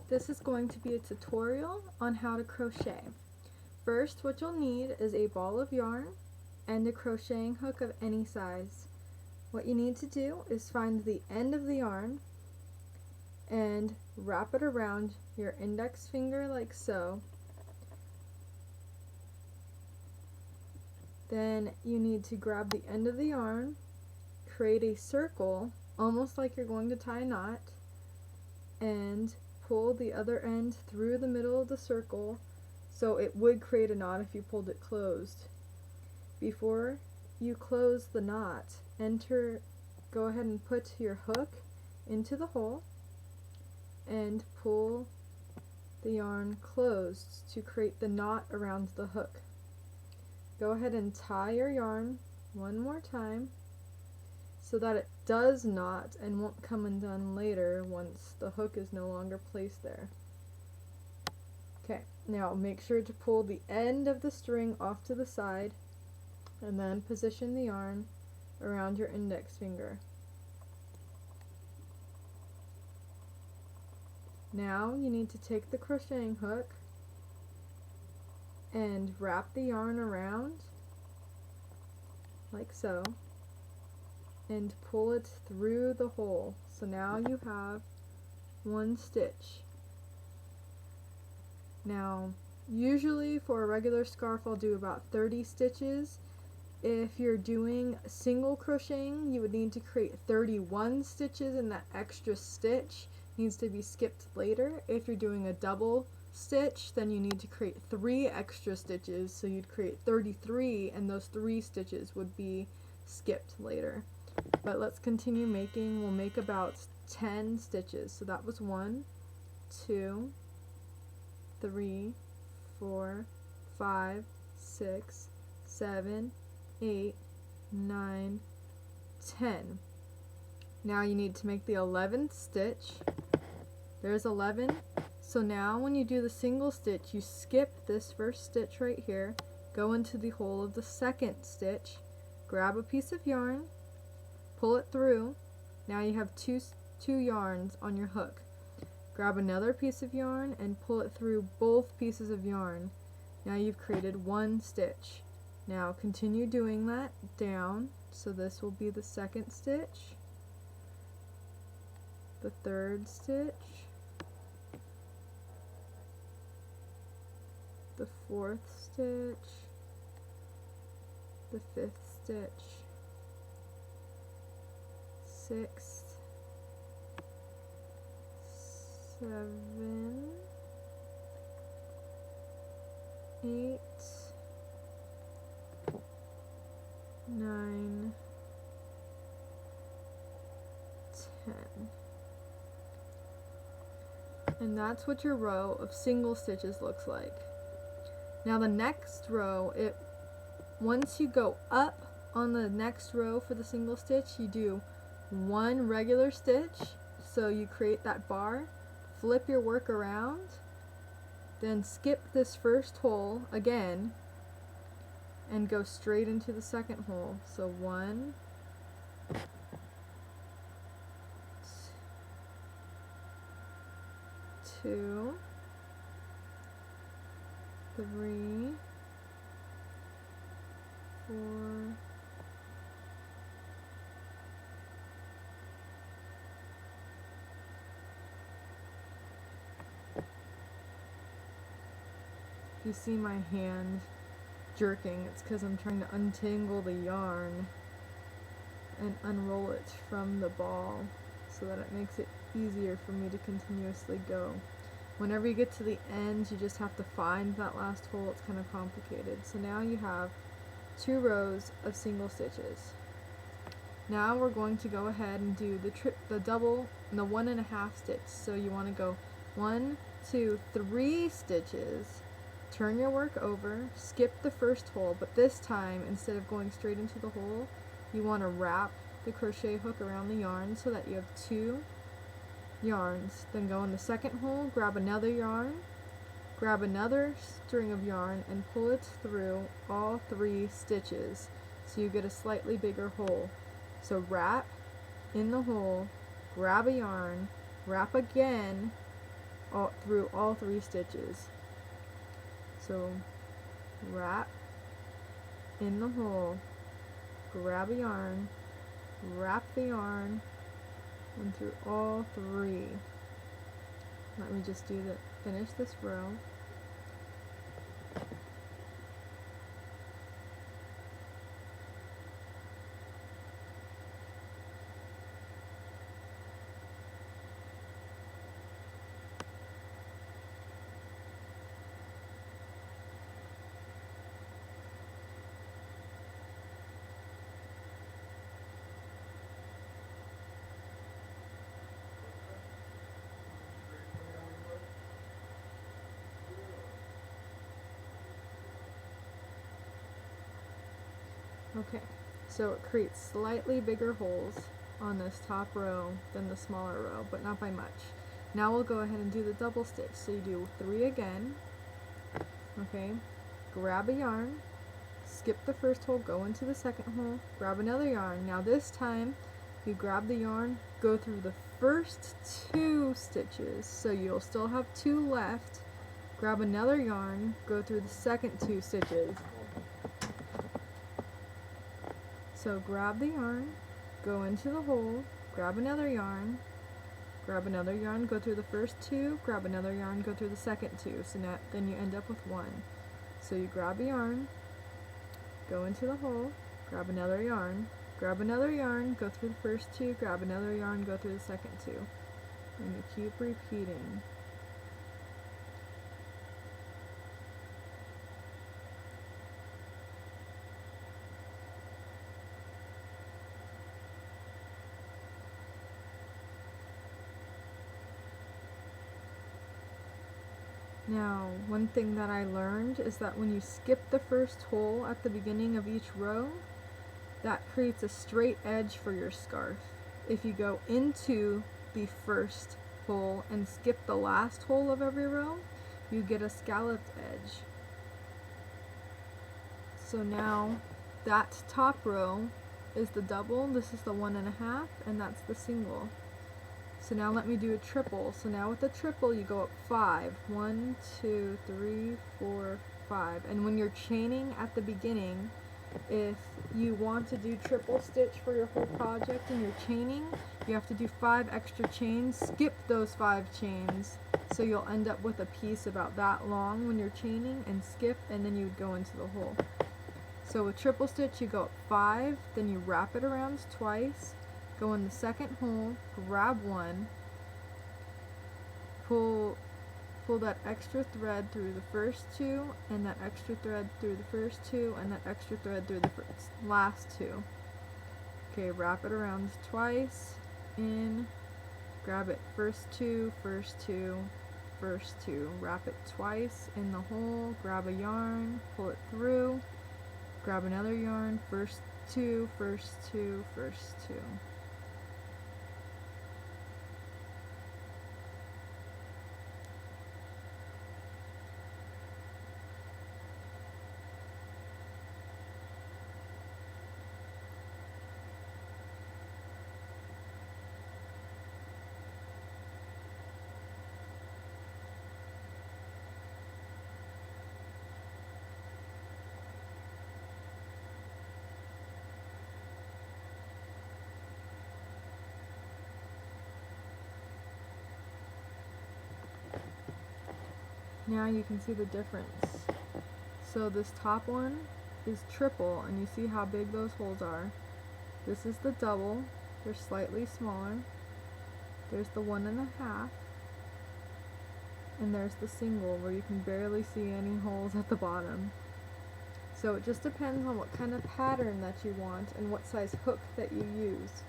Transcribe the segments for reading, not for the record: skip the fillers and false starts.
This is going to be a tutorial on how to crochet. First, what you'll need is a ball of yarn and a crocheting hook of any size. What you need to do is find the end of the yarn and wrap it around your index finger like so. Then you need to grab the end of the yarn, create a circle almost like you're going to tie a knot, and pull the other end through the middle of the circle so it would create a knot if you pulled it closed. Before you close the knot, go ahead and put your hook into the hole and pull the yarn closed to create the knot around the hook. Go ahead and tie your yarn one more time so that it does knot and won't come undone later once the hook is no longer placed there. Okay, now make sure to pull the end of the string off to the side and then position the yarn around your index finger. Now you need to take the crocheting hook and wrap the yarn around like so and pull it through the hole. So now you have one stitch. Now usually for a regular scarf I'll do about 30 stitches. If you're doing single crocheting, you would need to create 31 stitches, and that extra stitch needs to be skipped later. If you're doing a double stitch, then you need to create 3 extra stitches, so you'd create 33, and those 3 stitches would be skipped later. But let's continue making. We'll make about 10 stitches. So that was 1, 2, 3, 4, 5, 6, 7, 8, 9, 10. Now you need to make the 11th stitch. There's 11. So now when you do the single stitch, you skip this first stitch right here, go into the hole of the second stitch, grab a piece of yarn, pull it through. Now you have two yarns on your hook. Grab another piece of yarn and pull it through both pieces of yarn. Now you've created 1 stitch. Now continue doing that down, so this will be the second stitch, the third stitch, the fourth stitch, the fifth stitch, sixth, 7, 8, 9, 10. And that's what your row of single stitches looks like. Now the next row, once you go up on the next row for the single stitch, you do 1 regular stitch, so you create that bar, flip your work around, then skip this first hole again and go straight into the second hole. So 1, 2, 3, 4, 'If you see my hand jerking, it's because I'm trying to untangle the yarn and unroll it from the ball so that it makes it easier for me to continuously go. Whenever you get to the end, you just have to find that last hole. It's kind of complicated. So now you have 2 rows of single stitches. Now we're going to go ahead and do the double and the 1.5 stitch. So you want to go 1, 2, 3 stitches. Turn your work over, skip the first hole, but this time, instead of going straight into the hole, you want to wrap the crochet hook around the yarn so that you have 2 yarns. Then go in the second hole, grab another yarn, grab another string of yarn, and pull it through all 3 stitches so you get a slightly bigger hole. So wrap in the hole, grab a yarn, wrap again, through all 3 stitches. So wrap in the hole, grab a yarn, wrap the yarn, and through all 3. Let me just finish this row. Okay, so it creates slightly bigger holes on this top row than the smaller row, but not by much. Now we'll go ahead and do the double stitch. So you do 3 again, okay, grab a yarn, skip the first hole, go into the second hole, grab another yarn. Now this time, you grab the yarn, go through the first 2 stitches, so you'll still have 2 left, grab another yarn, go through the second 2 stitches. So grab the yarn, go into the hole, grab another yarn, go through the first 2, grab another yarn, go through the second 2, so now then you end up with 1. So you grab a yarn, go into the hole, grab another yarn, go through the first 2, grab another yarn, go through the second 2, and you keep repeating. Now, one thing that I learned is that when you skip the first hole at the beginning of each row, that creates a straight edge for your scarf. If you go into the first hole and skip the last hole of every row, you get a scalloped edge. So now that top row is the double, this is the 1.5, and that's the single. So now let me do a triple. So now with the triple you go up 5. 1, 2, 3, 4, 5. And when you're chaining at the beginning, if you want to do triple stitch for your whole project and you're chaining, you have to do 5 extra chains. Skip those 5 chains, so you'll end up with a piece about that long when you're chaining, and skip, and then you would go into the hole. So with triple stitch you go up 5, then you wrap it around twice, go in the second hole, grab one, pull that extra thread through the first 2, and that extra thread through the first 2, and that extra thread through the last 2. Okay, wrap it around twice, in, grab it first 2, first 2, first 2, wrap it twice in the hole, grab a yarn, pull it through, grab another yarn, first 2, first 2, first 2. Now you can see the difference. So this top one is triple, and you see how big those holes are. This is the double, they're slightly smaller. There's the 1.5, and there's the single where you can barely see any holes at the bottom. So it just depends on what kind of pattern that you want and what size hook that you use.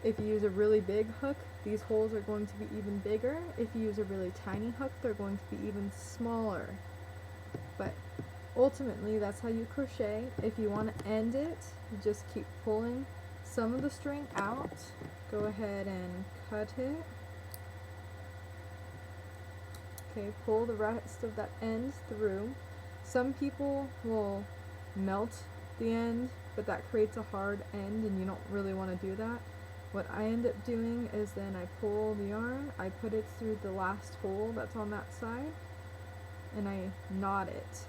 If you use a really big hook, these holes are going to be even bigger. If you use a really tiny hook, they're going to be even smaller. But ultimately, that's how you crochet. If you want to end it, you just keep pulling some of the string out. Go ahead and cut it. Okay, pull the rest of that end through. Some people will melt the end, but that creates a hard end and you don't really want to do that. what I end up doing is then I pull the yarn, I put it through the last hole that's on that side, and I knot it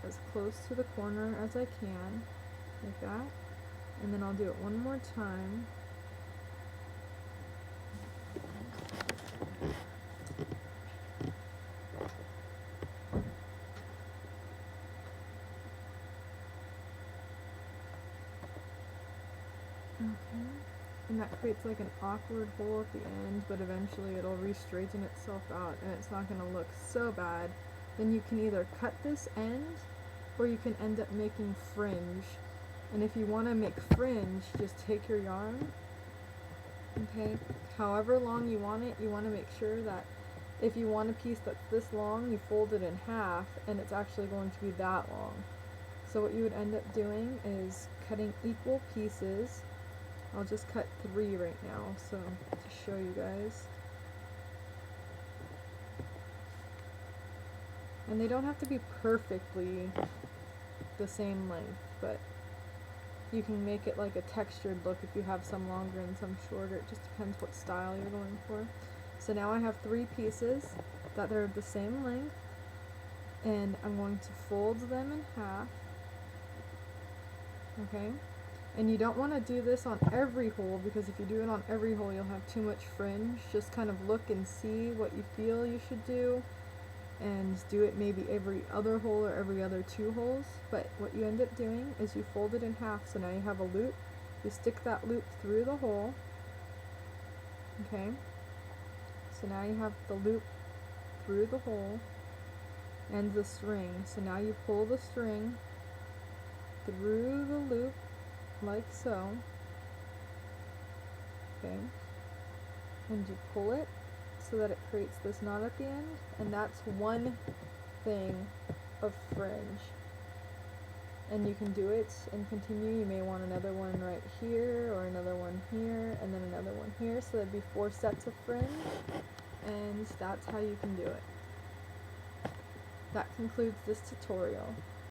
as close to the corner as I can, like that, and then I'll do it one more time. Okay, and that creates like an awkward hole at the end, but eventually it'll re-straighten itself out and it's not going to look so bad. Then you can either cut this end, or you can end up making fringe. And if you want to make fringe, just take your yarn, okay, however long you want it, you want to make sure that if you want a piece that's this long, you fold it in half, and it's actually going to be that long. So what you would end up doing is cutting equal pieces. I'll just cut 3 right now, so to show you guys. And they don't have to be perfectly the same length, but you can make it like a textured look if you have some longer and some shorter. It just depends what style you're going for. So now I have 3 pieces that are the same length, and I'm going to fold them in half. Okay? And you don't want to do this on every hole, because if you do it on every hole, you'll have too much fringe. Just kind of look and see what you feel you should do, and do it maybe every other hole or every other 2 holes. But what you end up doing is you fold it in half, so now you have a loop. You stick that loop through the hole. Okay? So now you have the loop through the hole and the string. So now you pull the string through the loop like so. Okay? And you pull it so that it creates this knot at the end, and that's one thing of fringe. And you can do it and continue. You may want another one right here, or another one here, and then another one here, so there'd be 4 sets of fringe, and that's how you can do it. That concludes this tutorial.